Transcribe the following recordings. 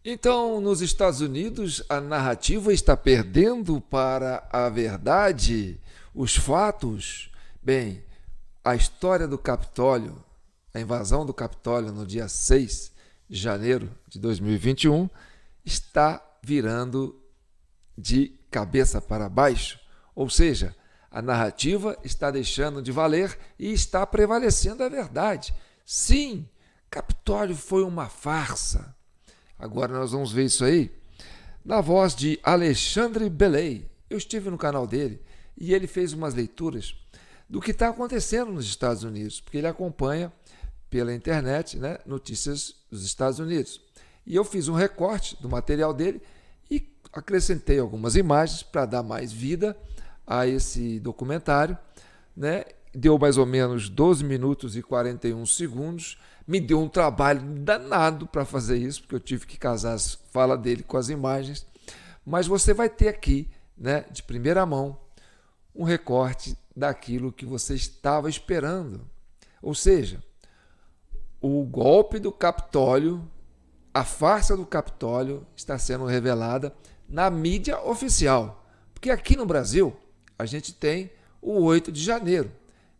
Então, nos Estados Unidos, a narrativa está perdendo para a verdade, os fatos. Bem, a história do Capitólio, a invasão do Capitólio no dia 6 de janeiro de 2021, está virando de cabeça para baixo. Ou seja, a narrativa está deixando de valer e está prevalecendo a verdade. Sim, Capitólio foi uma farsa. Agora nós vamos ver isso aí na voz de Alexandre Beley. Eu estive no canal dele e ele fez umas leituras do que está acontecendo nos Estados Unidos, porque ele acompanha pela internet, né, notícias dos Estados Unidos. E eu fiz um recorte do material dele e acrescentei algumas imagens para dar mais vida a esse documentário, né? Deu mais ou menos 12 minutos e 41 segundos. Me deu um trabalho danado para fazer isso, porque eu tive que casar as falas dele com as imagens. Mas você vai ter aqui, né, de primeira mão, um recorte daquilo que você estava esperando. Ou seja, o golpe do Capitólio, a farsa do Capitólio está sendo revelada na mídia oficial. Porque aqui no Brasil, a gente tem o 8 de janeiro.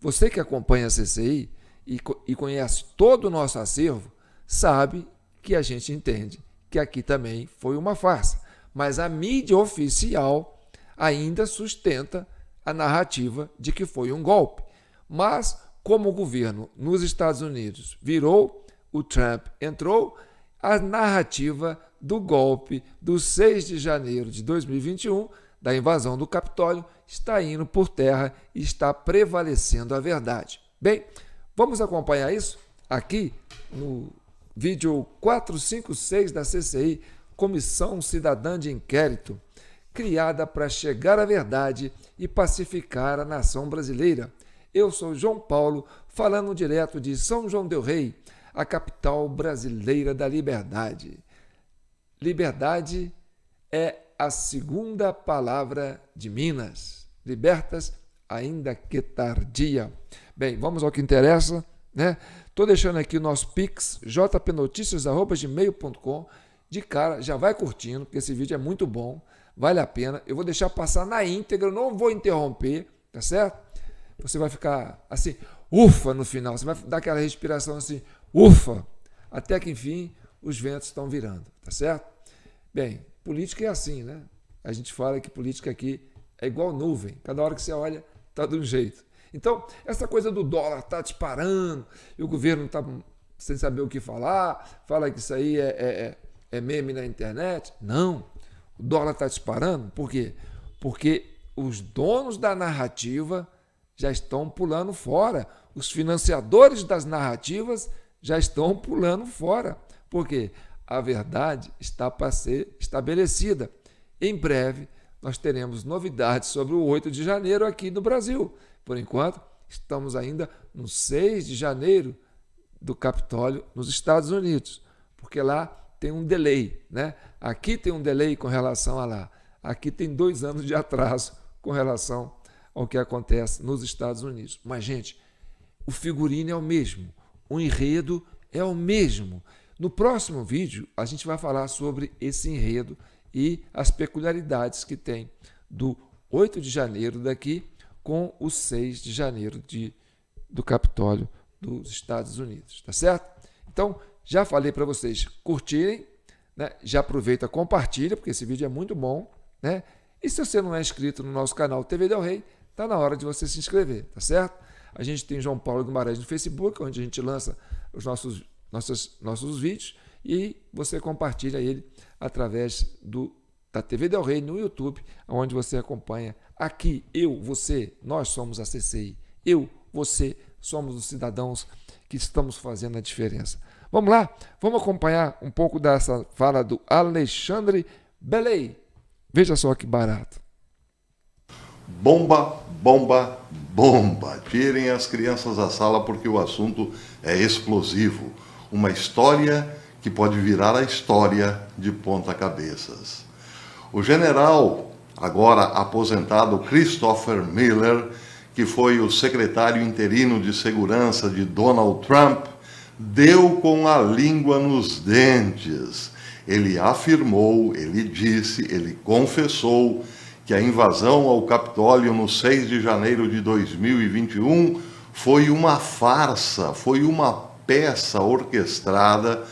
Você que acompanha a CCI e conhece todo o nosso acervo, sabe que a gente entende que aqui também foi uma farsa. Mas a mídia oficial ainda sustenta a narrativa de que foi um golpe. Mas, como o governo nos Estados Unidos virou, o Trump entrou, a narrativa do golpe do 6 de janeiro de 2021, da invasão do Capitólio, está indo por terra e está prevalecendo a verdade. Bem, vamos acompanhar isso aqui no vídeo 456 da CCI, Comissão Cidadã de Inquérito, criada para chegar à verdade e pacificar a nação brasileira. Eu sou João Paulo, falando direto de São João del Rei, a capital brasileira da liberdade. Liberdade é a segunda palavra de Minas. Libertas, ainda que tardia. Bem, vamos ao que interessa, né? Estou deixando aqui o nosso Pix, jpnoticias@gmail.com. De cara, já vai curtindo, porque esse vídeo é muito bom, vale a pena. Eu vou deixar passar na íntegra, não vou interromper, tá certo? Você vai ficar assim, ufa, no final. Você vai dar aquela respiração assim, ufa, até que enfim os ventos estão virando, tá certo? Bem, política é assim, né? A gente fala que política aqui é igual nuvem. Cada hora que você olha, tá de um jeito. Então, essa coisa do dólar tá disparando e o governo tá sem saber o que falar, fala que isso aí é meme na internet. Não, o dólar tá disparando. Por quê? Porque os donos da narrativa já estão pulando fora. Os financiadores das narrativas já estão pulando fora. Por quê? A verdade está para ser estabelecida. Em breve, nós teremos novidades sobre o 8 de janeiro aqui no Brasil. Por enquanto, estamos ainda no 6 de janeiro do Capitólio nos Estados Unidos, porque lá tem um delay, né? Aqui tem um delay com relação a lá. Aqui tem 2 anos de atraso com relação ao que acontece nos Estados Unidos. Mas, gente, o figurino é o mesmo, o enredo é o mesmo. No próximo vídeo, a gente vai falar sobre esse enredo e as peculiaridades que tem do 8 de janeiro daqui com o 6 de janeiro do Capitólio dos Estados Unidos, tá certo? Então, já falei para vocês curtirem, né? Já aproveita, compartilha, porque esse vídeo é muito bom, né? E se você não é inscrito no nosso canal TV Del Rey, tá na hora de você se inscrever, tá certo? A gente tem João Paulo Guimarães no Facebook, onde a gente lança os nossos vídeos e você compartilha ele através da TV Del Rey no YouTube, onde você acompanha. Aqui, nós somos a CCI. Você, somos os cidadãos que estamos fazendo a diferença. Vamos lá? Vamos acompanhar um pouco dessa fala do Alexandre Beley. Veja só que barato. Bomba, bomba, bomba. Tirem as crianças da sala porque o assunto é explosivo. Uma história que pode virar a história de ponta cabeças. O general, agora aposentado, Christopher Miller, que foi o secretário interino de segurança de Donald Trump, deu com a língua nos dentes. Ele afirmou, ele disse, ele confessou que a invasão ao Capitólio no 6 de janeiro de 2021 foi uma farsa, foi uma peça orquestrada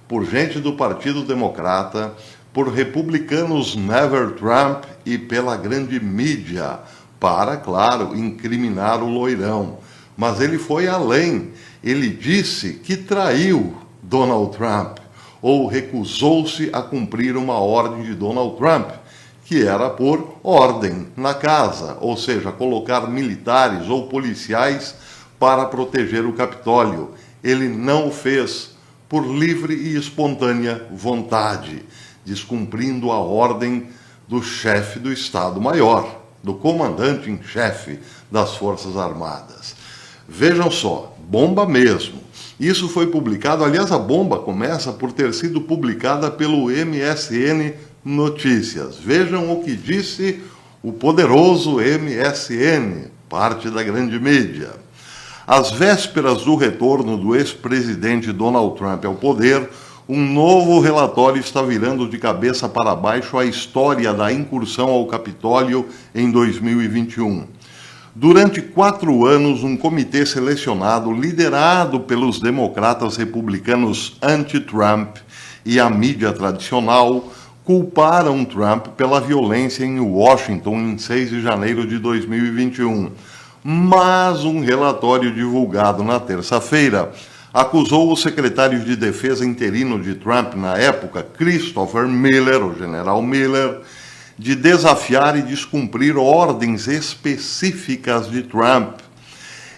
por gente do Partido Democrata, por republicanos Never Trump e pela grande mídia, para, claro, incriminar o loirão. Mas ele foi além. Ele disse que traiu Donald Trump, ou recusou-se a cumprir uma ordem de Donald Trump, que era por ordem na casa, ou seja, colocar militares ou policiais para proteger o Capitólio. Ele não o fez por livre e espontânea vontade, descumprindo a ordem do chefe do Estado-Maior, do comandante em chefe das Forças Armadas. Vejam só, bomba mesmo. Isso foi publicado, aliás, a bomba começa por ter sido publicada pelo MSN Notícias. Vejam o que disse o poderoso MSN, parte da grande mídia. Às vésperas do retorno do ex-presidente Donald Trump ao poder, um novo relatório está virando de cabeça para baixo a história da incursão ao Capitólio em 2021. Durante 4 anos, um comitê selecionado, liderado pelos democratas republicanos anti-Trump e a mídia tradicional, culparam Trump pela violência em Washington em 6 de janeiro de 2021. Mas um relatório divulgado na terça-feira acusou o secretário de Defesa interino de Trump na época, Christopher Miller, o general Miller, de desafiar e descumprir ordens específicas de Trump.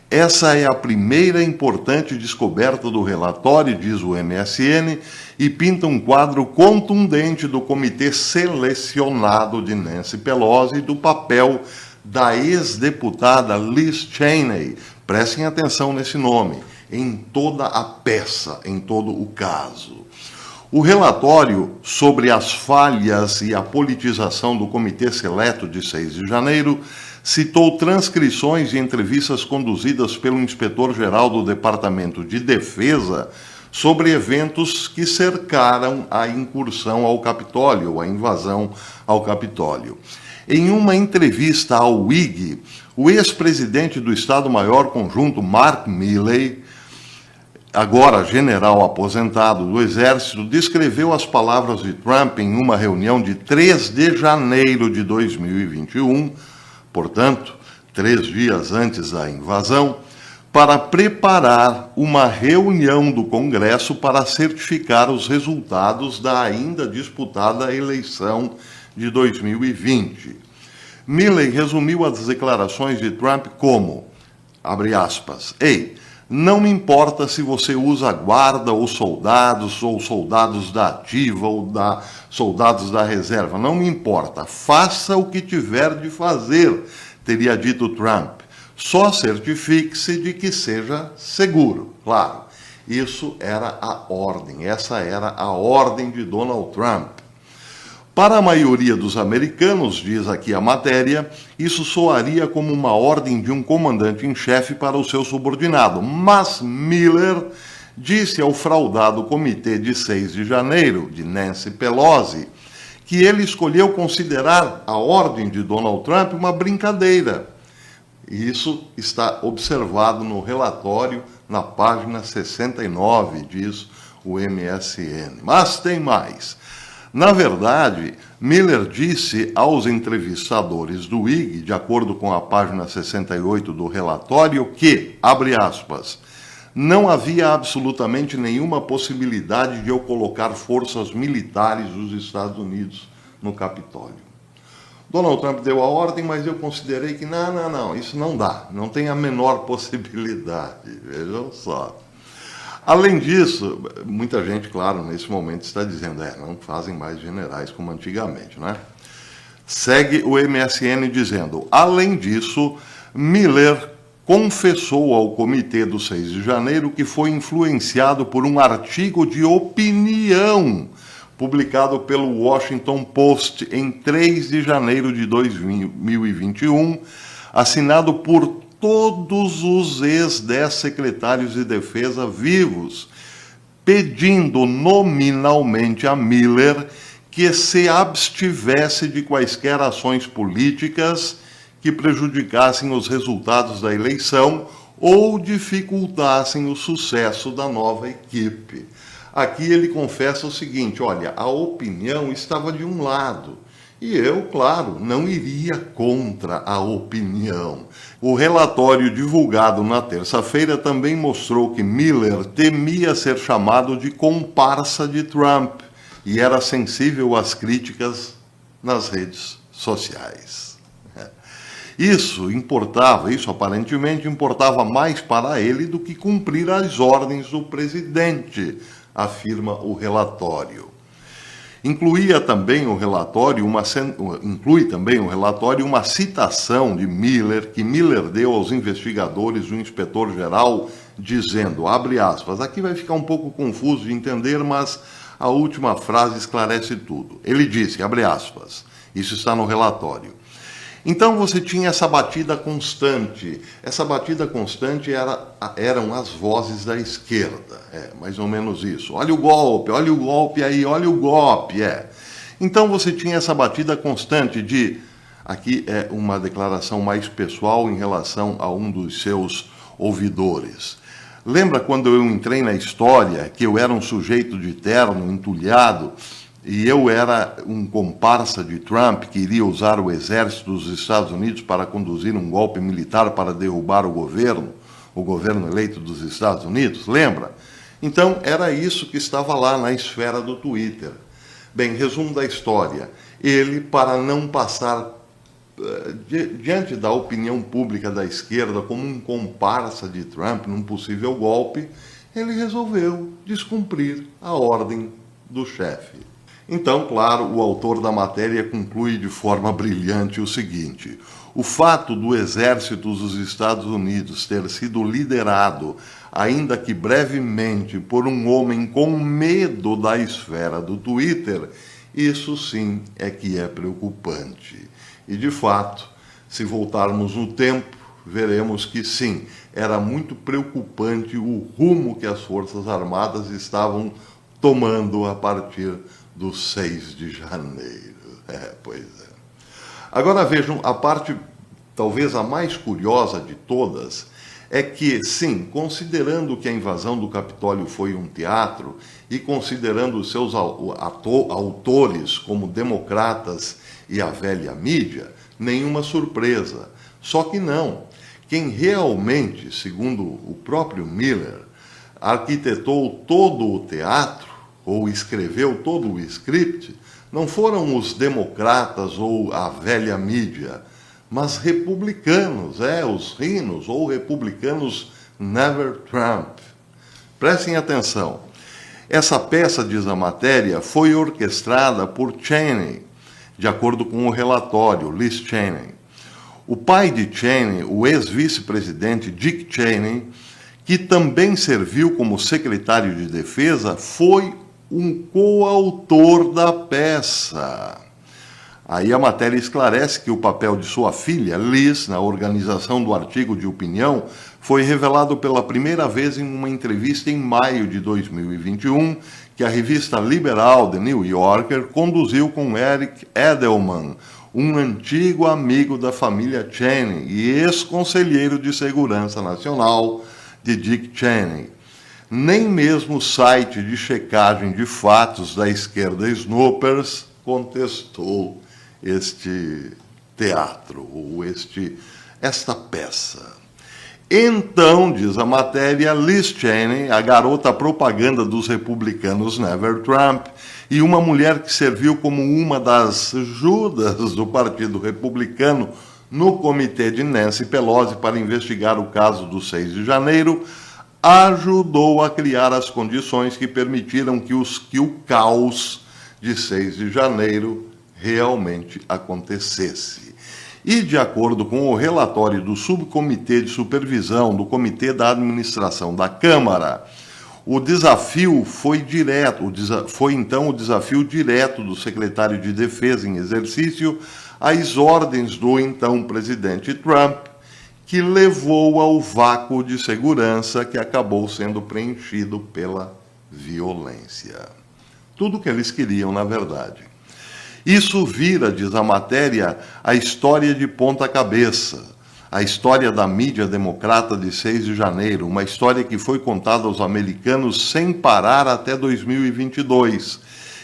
Essa é a primeira importante descoberta do relatório, diz o MSN, e pinta um quadro contundente do comitê selecionado de Nancy Pelosi e do papel da ex-deputada Liz Cheney. Prestem atenção nesse nome, em toda a peça, em todo o caso. O relatório sobre as falhas e a politização do Comitê Seleto de 6 de janeiro citou transcrições de entrevistas conduzidas pelo inspetor-geral do Departamento de Defesa sobre eventos que cercaram a incursão ao Capitólio, a invasão ao Capitólio. Em uma entrevista ao IG, o ex-presidente do Estado-Maior Conjunto, Mark Milley, agora general aposentado do Exército, descreveu as palavras de Trump em uma reunião de 3 de janeiro de 2021, portanto, 3 dias antes da invasão, para preparar uma reunião do Congresso para certificar os resultados da ainda disputada eleição de 2020. Milley resumiu as declarações de Trump como, abre aspas, "Ei, não me importa se você usa guarda ou soldados da ativa ou soldados da reserva, não me importa, faça o que tiver de fazer", teria dito Trump. Só certifique-se de que seja seguro. Claro, isso era a ordem, essa era a ordem de Donald Trump. Para a maioria dos americanos, diz aqui a matéria, isso soaria como uma ordem de um comandante em chefe para o seu subordinado. Mas Miller disse ao fraudado comitê de 6 de janeiro, de Nancy Pelosi, que ele escolheu considerar a ordem de Donald Trump uma brincadeira. Isso está observado no relatório na página 69, diz o MSN. Mas tem mais. Na verdade, Miller disse aos entrevistadores do IG, de acordo com a página 68 do relatório, que, abre aspas, não havia absolutamente nenhuma possibilidade de eu colocar forças militares dos Estados Unidos no Capitólio. Donald Trump deu a ordem, mas eu considerei que não, isso não dá, não tem a menor possibilidade, vejam só. Além disso, muita gente, claro, nesse momento está dizendo, não fazem mais generais como antigamente, né? Segue o MSN dizendo, além disso, Miller confessou ao comitê do 6 de janeiro que foi influenciado por um artigo de opinião publicado pelo Washington Post em 3 de janeiro de 2021, assinado por todos os ex-10 secretários de defesa vivos, pedindo nominalmente a Miller que se abstivesse de quaisquer ações políticas que prejudicassem os resultados da eleição ou dificultassem o sucesso da nova equipe. Aqui ele confessa o seguinte: olha, a opinião estava de um lado, e eu, claro, não iria contra a opinião. O relatório divulgado na terça-feira também mostrou que Miller temia ser chamado de comparsa de Trump e era sensível às críticas nas redes sociais. Isso aparentemente importava mais para ele do que cumprir as ordens do presidente, afirma o relatório. Inclui também o relatório uma citação de Miller, que Miller deu aos investigadores do inspetor-geral, dizendo, abre aspas, aqui vai ficar um pouco confuso de entender, mas a última frase esclarece tudo. Ele disse, abre aspas, isso está no relatório. Então você tinha essa batida constante. Essa batida constante eram as vozes da esquerda. Mais ou menos isso. Olha o golpe aí, olha o golpe. Então você tinha essa batida constante de... Aqui é uma declaração mais pessoal em relação a um dos seus ouvidores. Lembra quando eu entrei na história, que eu era um sujeito de terno, entulhado, e eu era um comparsa de Trump que iria usar o exército dos Estados Unidos para conduzir um golpe militar para derrubar o governo eleito dos Estados Unidos, lembra? Então, era isso que estava lá na esfera do Twitter. Bem, resumo da história. Ele, para não passar diante da opinião pública da esquerda como um comparsa de Trump num possível golpe, ele resolveu descumprir a ordem do chefe. Então, claro, o autor da matéria conclui de forma brilhante o seguinte: o fato do exército dos Estados Unidos ter sido liderado, ainda que brevemente, por um homem com medo da esfera do Twitter, isso sim é que é preocupante. E, de fato, se voltarmos no tempo, veremos que sim, era muito preocupante o rumo que as Forças Armadas estavam tomando a partir do 6 de janeiro. Pois é. Agora vejam, a parte talvez a mais curiosa de todas é que, sim, considerando que a invasão do Capitólio foi um teatro e considerando os seus autores como democratas e a velha mídia, nenhuma surpresa. Só que não. Quem realmente, segundo o próprio Miller, arquitetou todo o teatro, ou escreveu todo o script, não foram os democratas ou a velha mídia, mas republicanos, os RINOs, ou republicanos Never Trump. Prestem atenção. Essa peça, diz a matéria, foi orquestrada por Cheney, de acordo com o relatório, Liz Cheney. O pai de Cheney, o ex-vice-presidente Dick Cheney, que também serviu como secretário de defesa, foi um coautor da peça. Aí a matéria esclarece que o papel de sua filha, Liz, na organização do artigo de opinião, foi revelado pela primeira vez em uma entrevista em maio de 2021, que a revista liberal The New Yorker conduziu com Eric Edelman, um antigo amigo da família Cheney e ex-conselheiro de segurança nacional de Dick Cheney. Nem mesmo o site de checagem de fatos da esquerda Snoopers contestou este teatro, ou esta peça. Então, diz a matéria, Liz Cheney, a garota propaganda dos republicanos Never Trump, e uma mulher que serviu como uma das Judas do Partido Republicano no comitê de Nancy Pelosi para investigar o caso do 6 de janeiro, ajudou a criar as condições que permitiram que o caos de 6 de janeiro realmente acontecesse. E, de acordo com o relatório do Subcomitê de Supervisão do Comitê da Administração da Câmara, o desafio foi então o desafio direto do secretário de Defesa em exercício às ordens do então presidente Trump, que levou ao vácuo de segurança que acabou sendo preenchido pela violência. Tudo o que eles queriam, na verdade. Isso vira, diz a matéria, a história de ponta cabeça. A história da mídia democrata de 6 de janeiro, uma história que foi contada aos americanos sem parar até 2022,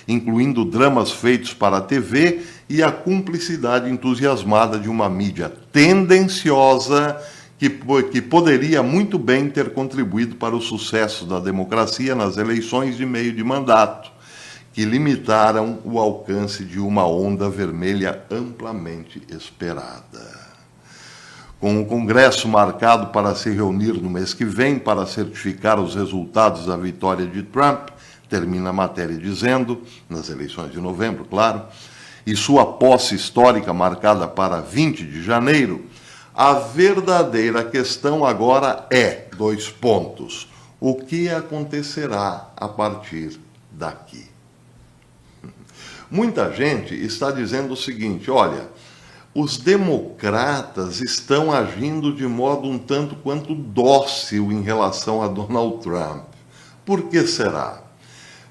incluindo dramas feitos para a TV e a cumplicidade entusiasmada de uma mídia tendenciosa que poderia muito bem ter contribuído para o sucesso da democracia nas eleições de meio de mandato, que limitaram o alcance de uma onda vermelha amplamente esperada. Com o Congresso marcado para se reunir no mês que vem para certificar os resultados da vitória de Trump, termina a matéria dizendo, nas eleições de novembro, claro, e sua posse histórica marcada para 20 de janeiro, a verdadeira questão agora é, 2 pontos, o que acontecerá a partir daqui? Muita gente está dizendo o seguinte, olha, os democratas estão agindo de modo um tanto quanto dócil em relação a Donald Trump. Por que será?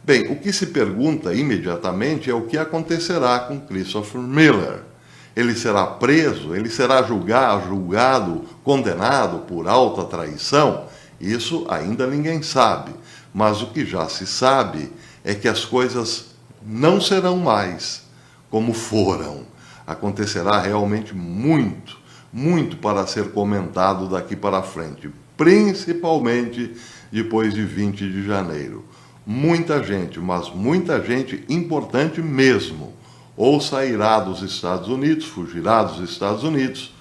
Bem, o que se pergunta imediatamente é o que acontecerá com Christopher Miller. Ele será preso? Ele será julgado, condenado por alta traição? Isso ainda ninguém sabe. Mas o que já se sabe é que as coisas não serão mais como foram. Acontecerá realmente muito, muito para ser comentado daqui para frente, principalmente depois de 20 de janeiro. Muita gente, mas muita gente importante mesmo, ou sairá dos Estados Unidos, fugirá dos Estados Unidos,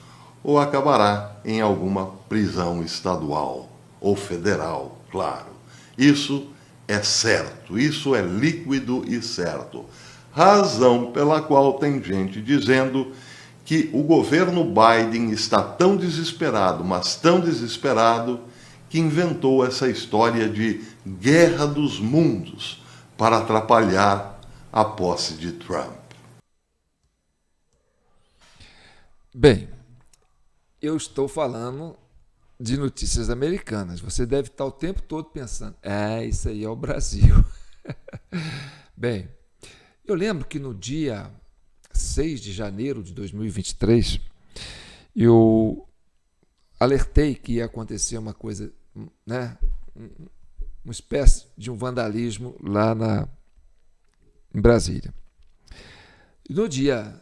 ou acabará em alguma prisão estadual ou federal, claro. Isso é certo, isso é líquido e certo. Razão pela qual tem gente dizendo que o governo Biden está tão desesperado, mas tão desesperado, que inventou essa história de guerra dos mundos para atrapalhar a posse de Trump. Bem, eu estou falando de notícias americanas. Você deve estar o tempo todo pensando, isso aí é o Brasil. Bem, eu lembro que no dia 6 de janeiro de 2023, eu alertei que ia acontecer uma coisa, né, uma espécie de um vandalismo lá em Brasília. E no dia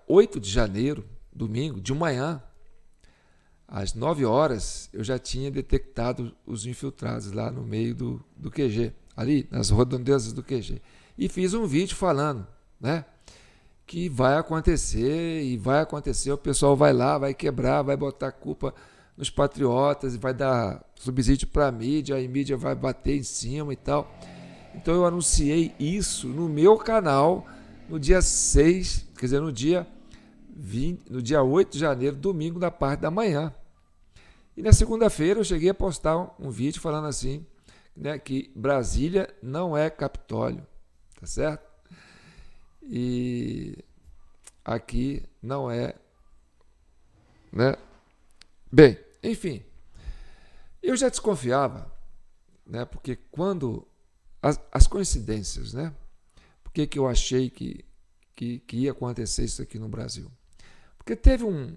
8 de janeiro, domingo, de manhã, às 9 horas, eu já tinha detectado os infiltrados lá no meio do QG, ali nas redondezas do QG. E fiz um vídeo falando, né, que vai acontecer, o pessoal vai lá, vai quebrar, vai botar culpa nos patriotas, vai dar subsídio para a mídia, a mídia vai bater em cima e tal. Então eu anunciei isso no meu canal no dia 6, quer dizer, no dia 8 de janeiro, domingo, na parte da manhã. E na segunda-feira eu cheguei a postar um vídeo falando assim, né, que Brasília não é Capitólio. Tá certo? E aqui não é, né? Bem, enfim, eu já desconfiava, né? Porque quando as coincidências, né? Por que eu achei que ia acontecer isso aqui no Brasil? Porque teve um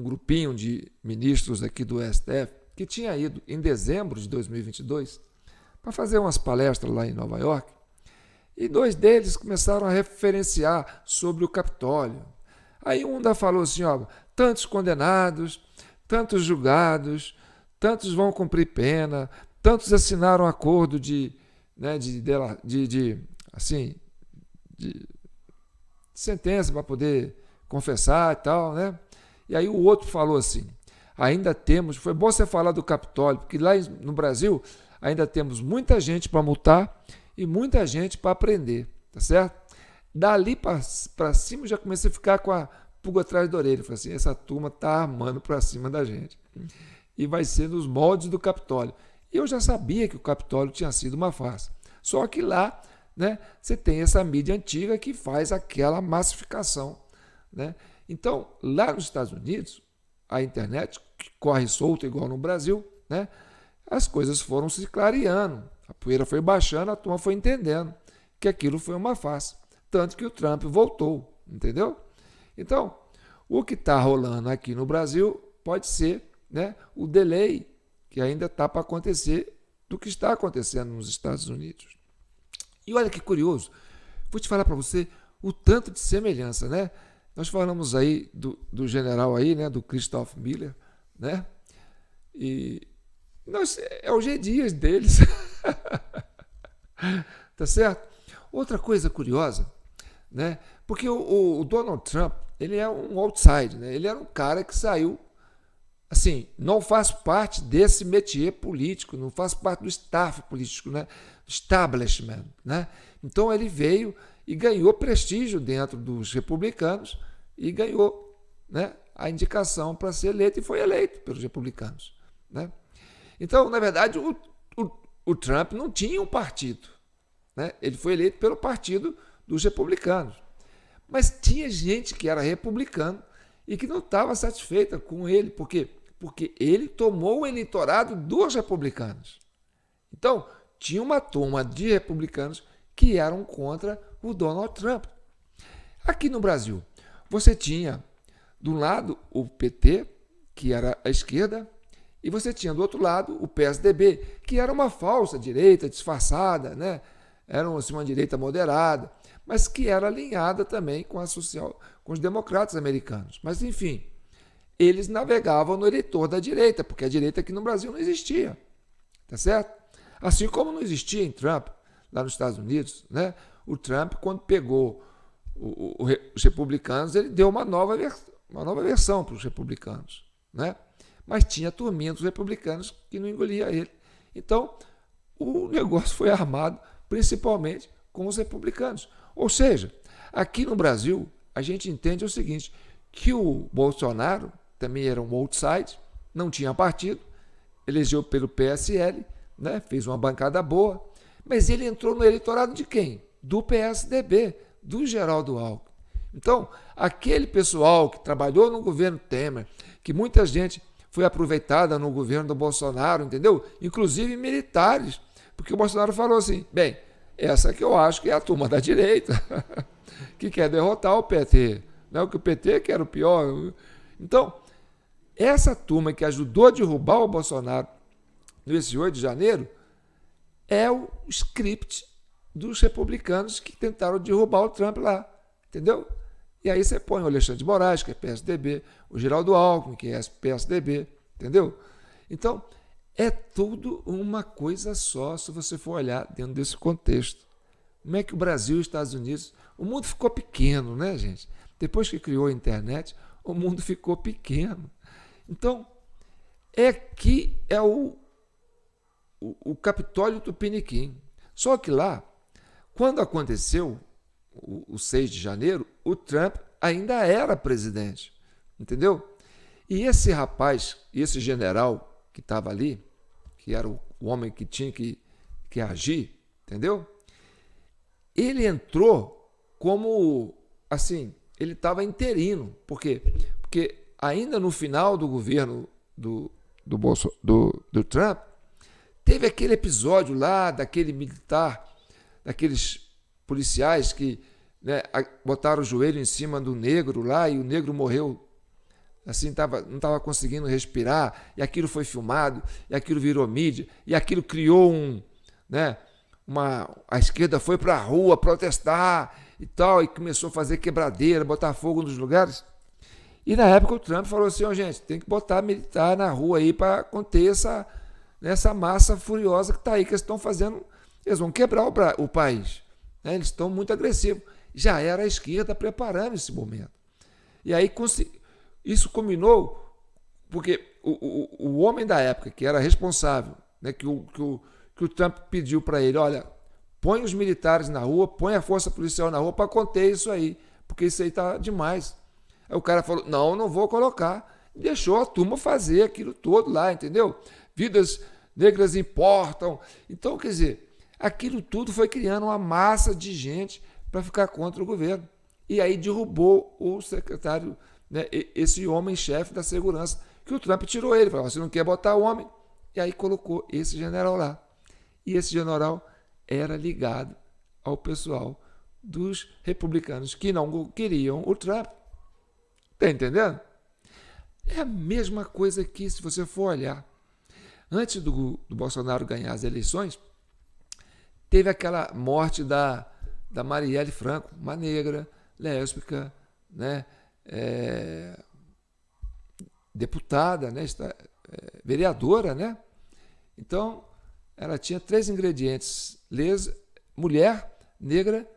grupinho de ministros aqui do STF que tinha ido em dezembro de 2022 para fazer umas palestras lá em Nova York. E 2 deles começaram a referenciar sobre o Capitólio. Aí um ainda falou assim, ó, tantos condenados, tantos julgados, tantos vão cumprir pena, tantos assinaram acordo de sentença para poder confessar e tal, né? E aí o outro falou assim, ainda temos, foi bom você falar do Capitólio, porque lá no Brasil ainda temos muita gente para multar e muita gente para aprender, tá certo? Dali para cima eu já comecei a ficar com a pulga atrás da orelha. Falei assim, essa turma tá armando para cima da gente. E vai ser nos moldes do Capitólio. E eu já sabia que o Capitólio tinha sido uma farsa. Só que lá, né, você tem essa mídia antiga que faz aquela massificação, né? Então, lá nos Estados Unidos, a internet, que corre solta igual no Brasil, né, as coisas foram se clareando. A poeira foi baixando, a turma foi entendendo que aquilo foi uma farsa. Tanto que o Trump voltou, entendeu? Então, o que está rolando aqui no Brasil pode ser, né, o delay que ainda está para acontecer do que está acontecendo nos Estados Unidos. E olha que curioso, vou te falar para você o tanto de semelhança, né? Nós falamos aí do general aí, né, do Christopher Miller, né? E é o G Dias deles. Tá certo? Outra coisa curiosa, né? Porque o Donald Trump, ele é um outsider, né? Ele era um cara que saiu, assim, não faz parte desse métier político, não faz parte do staff político, né? Establishment, né? Então ele veio e ganhou prestígio dentro dos republicanos e ganhou, né, a indicação para ser eleito e foi eleito pelos republicanos, né? Então, na verdade, o Trump não tinha um partido, né? Ele foi eleito pelo partido dos republicanos. Mas tinha gente que era republicano e que não estava satisfeita com ele. Por quê? Porque ele tomou o eleitorado dos republicanos. Então, tinha uma turma de republicanos que eram contra o Donald Trump. Aqui no Brasil, você tinha, de um lado, o PT, que era a esquerda, e você tinha, do outro lado, o PSDB, que era uma falsa direita, disfarçada, né? Era assim, uma direita moderada, mas que era alinhada também com com os democratas americanos. Mas, enfim, eles navegavam no eleitor da direita, porque a direita aqui no Brasil não existia, tá certo? Assim como não existia em Trump, lá nos Estados Unidos, né? O Trump, quando pegou os republicanos, ele deu uma nova versão para os republicanos, né? Mas tinha turminha dos republicanos que não engolia ele. Então, o negócio foi armado principalmente com os republicanos. Ou seja, aqui no Brasil, a gente entende o seguinte, que o Bolsonaro também era um outside, não tinha partido, elegeu pelo PSL, né? Fez uma bancada boa, mas ele entrou no eleitorado de quem? Do PSDB, do Geraldo Alckmin. Então, aquele pessoal que trabalhou no governo Temer, que muita gente foi aproveitada no governo do Bolsonaro, entendeu? Inclusive militares, porque o Bolsonaro falou assim, bem, essa que eu acho que é a turma da direita, que quer derrotar o PT, né? Que o PT que era o pior. Então, essa turma que ajudou a derrubar o Bolsonaro nesse 8 de janeiro é o script dos republicanos que tentaram derrubar o Trump lá, entendeu? E aí você põe o Alexandre de Moraes, que é PSDB, o Geraldo Alckmin, que é PSDB, entendeu? Então, é tudo uma coisa só, se você for olhar dentro desse contexto. Como é que o Brasil e os Estados Unidos... O mundo ficou pequeno, né, gente? Depois que criou a internet, o mundo ficou pequeno. Então, aqui é o Capitólio Tupiniquim. Só que lá, quando aconteceu o 6 de janeiro, o Trump ainda era presidente, entendeu? E esse rapaz, esse general que estava ali, que era o homem que tinha que agir, entendeu? Ele entrou como, assim, ele estava interino. Por quê? Porque ainda no final do governo do Trump, teve aquele episódio lá daquele militar, daqueles policiais que, né, botaram o joelho em cima do negro lá e o negro morreu, assim, não estava conseguindo respirar, e aquilo foi filmado, e aquilo virou mídia, e aquilo criou a esquerda foi para a rua protestar e tal, e começou a fazer quebradeira, botar fogo nos lugares. E na época o Trump falou assim, gente, tem que botar militar na rua aí para conter essa massa furiosa que está aí, que eles estão fazendo, eles vão quebrar o país, né? Eles estão muito agressivos. Já era a esquerda preparando esse momento. E aí isso culminou porque o homem da época, que era responsável, né, que o Trump pediu para ele, olha, põe os militares na rua, põe a força policial na rua para conter isso aí, porque isso aí está demais. Aí o cara falou, não vou colocar. Deixou a turma fazer aquilo todo lá, entendeu? Vidas negras importam. Então, quer dizer, aquilo tudo foi criando uma massa de gente para ficar contra o governo. E aí derrubou o secretário, né, esse homem-chefe da segurança, que o Trump tirou ele. Falou, você não quer botar o homem? E aí colocou esse general lá. E esse general era ligado ao pessoal dos republicanos que não queriam o Trump. Está entendendo? É a mesma coisa aqui, se você for olhar. Antes do Bolsonaro ganhar as eleições, teve aquela morte da Marielle Franco, uma negra, lésbica, né? Deputada, né? Vereadora, né? Então, ela tinha 3 ingredientes: mulher, negra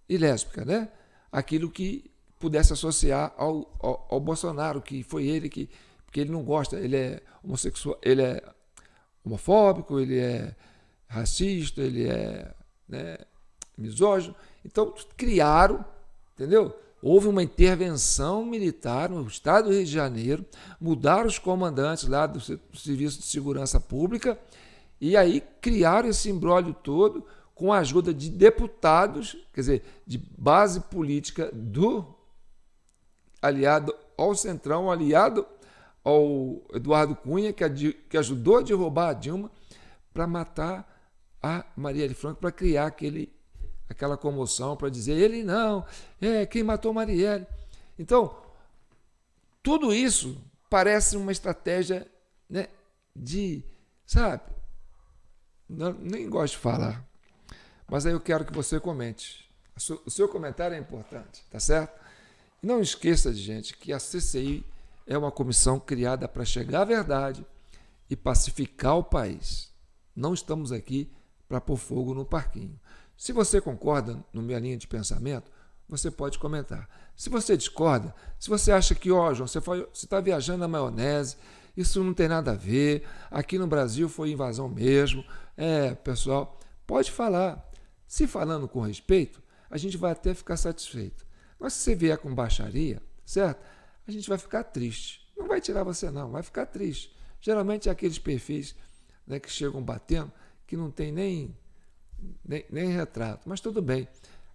e lésbica, né? Aquilo que pudesse associar ao Bolsonaro, que foi ele que... Porque ele não gosta, ele é homossexual, ele é homofóbico, ele é racista, ele é, né, misógino. Então, criaram, entendeu? Houve uma intervenção militar no estado do Rio de Janeiro, mudaram os comandantes lá do Serviço de Segurança Pública e aí criaram esse imbróglio todo com a ajuda de deputados, quer dizer, de base política do aliado ao Centrão, aliado ao Eduardo Cunha, que ajudou a derrubar a Dilma, para matar a Marielle Franco, para criar aquela comoção, para dizer, ele não, quem matou Marielle. Então, tudo isso parece uma estratégia, né, sabe, nem gosto de falar, mas aí eu quero que você comente. O seu comentário é importante, tá certo? E não esqueça, gente, que a CCI é uma comissão criada para chegar à verdade e pacificar o país. Não estamos aqui para pôr fogo no parquinho. Se você concorda na minha linha de pensamento, você pode comentar. Se você discorda, se você acha que, João, você está viajando na maionese, isso não tem nada a ver, aqui no Brasil foi invasão mesmo, pessoal, pode falar. Se falando com respeito, a gente vai até ficar satisfeito. Mas se você vier com baixaria, certo? A gente vai ficar triste. Não vai tirar você, não, vai ficar triste. Geralmente é aqueles perfis, né, que chegam batendo, que não tem nem retrato. Mas tudo bem,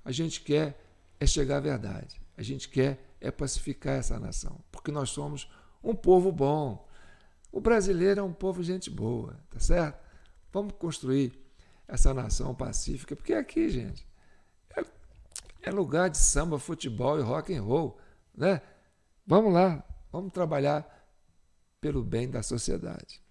a gente quer chegar à verdade. A gente quer pacificar essa nação, porque nós somos um povo bom. O brasileiro é um povo gente boa, tá certo? Vamos construir essa nação pacífica, porque aqui, gente, é lugar de samba, futebol e rock and roll, né? Vamos lá, vamos trabalhar pelo bem da sociedade.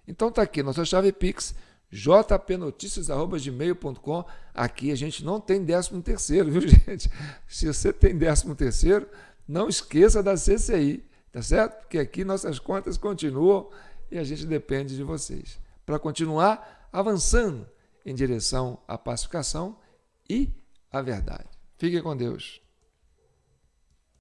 Então tá aqui, nossa chave Pix, jpnoticias@gmail.com. Aqui a gente não tem 13º, viu, gente? Se você tem 13º, não esqueça da CCI, tá certo? Porque aqui nossas contas continuam e a gente depende de vocês para continuar avançando em direção à pacificação e à verdade. Fique com Deus.